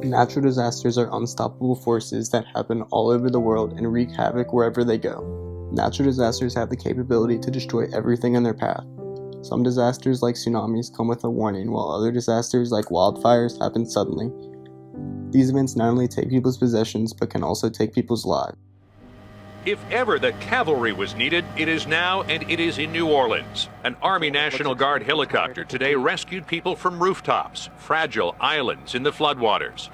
Natural disasters are unstoppable forces that happen all over the world and wreak havoc wherever they go. Natural disasters have the capability to destroy everything in their path. Some disasters, like tsunamis, come with a warning, while other disasters, like wildfires, happen suddenly. These events not only take people's possessions, but can also take people's lives. If ever the cavalry was needed, it is now, and it is in New Orleans. An Army National Guard helicopter today rescued people from rooftops, fragile islands in the floodwaters.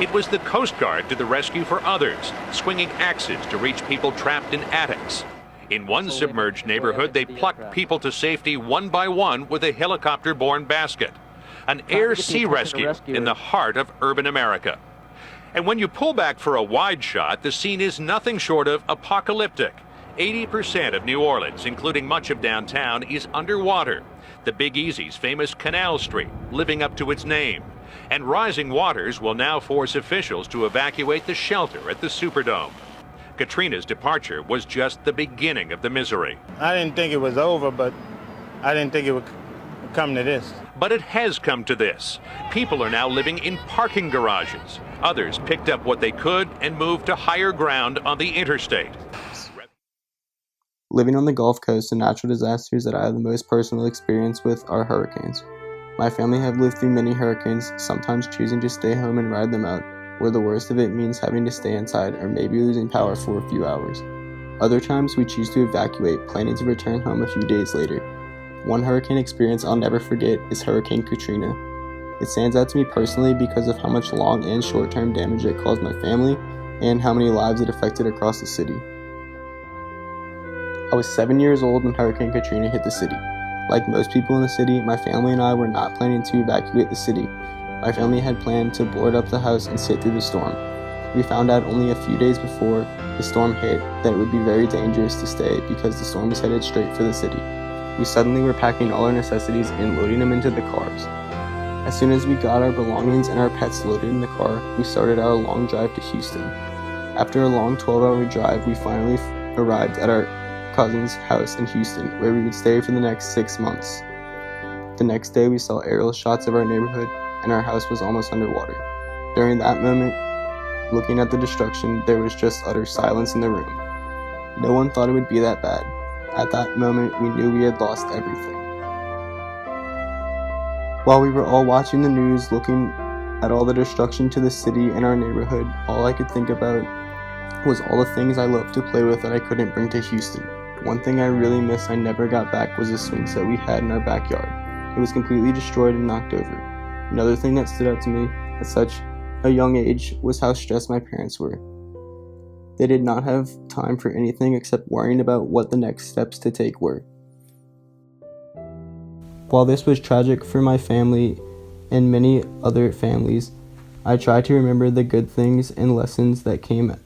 It was the Coast Guard to the rescue for others, swinging axes to reach people trapped in attics. In one submerged neighborhood, they plucked people to safety one by one with a helicopter-borne basket. An air-sea rescue in the heart of urban America. And when you pull back for a wide shot, the scene is nothing short of apocalyptic. 80% of New Orleans, including much of downtown, is underwater. The Big Easy's famous Canal Street, living up to its name. And rising waters will now force officials to evacuate the shelter at the Superdome. Katrina's departure was just the beginning of the misery. I didn't think it was over, but I didn't think it would come to this. But it has come to this. People are now living in parking garages. Others picked up what they could and moved to higher ground on the interstate. Living on the Gulf Coast, the natural disasters that I have the most personal experience with are hurricanes. My family have lived through many hurricanes, sometimes choosing to stay home and ride them out, where the worst of it means having to stay inside or maybe losing power for a few hours. Other times we choose to evacuate, planning to return home a few days later. One hurricane experience I'll never forget is Hurricane Katrina. It stands out to me personally because of how much long and short-term damage it caused my family and how many lives it affected across the city. I was 7 years old when Hurricane Katrina hit the city. Like most people in the city, my family and I were not planning to evacuate the city. My family had planned to board up the house and sit through the storm. We found out only a few days before the storm hit that it would be very dangerous to stay because the storm was headed straight for the city. We suddenly were packing all our necessities and loading them into the cars. As soon as we got our belongings and our pets loaded in the car, we started our long drive to Houston. After a long 12-hour drive, we finally arrived at our cousin's house in Houston, where we would stay for the next 6 months. The next day, we saw aerial shots of our neighborhood, and our house was almost underwater. During that moment, looking at the destruction, there was just utter silence in the room. No one thought it would be that bad. At that moment, we knew we had lost everything. While we were all watching the news, looking at all the destruction to the city and our neighborhood, all I could think about was all the things I loved to play with that I couldn't bring to Houston. One thing I really missed I never got back was the swing set we had in our backyard. It was completely destroyed and knocked over. Another thing that stood out to me at such a young age was how stressed my parents were. They did not have time for anything except worrying about what the next steps to take were. While this was tragic for my family and many other families, I try to remember the good things and lessons that came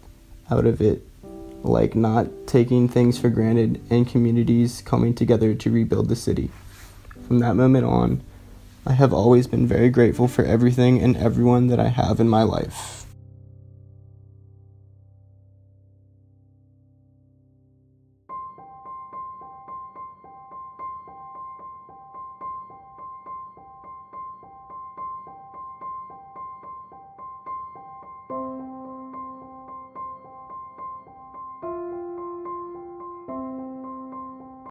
out of it, like not taking things for granted and communities coming together to rebuild the city. From that moment on, I have always been very grateful for everything and everyone that I have in my life.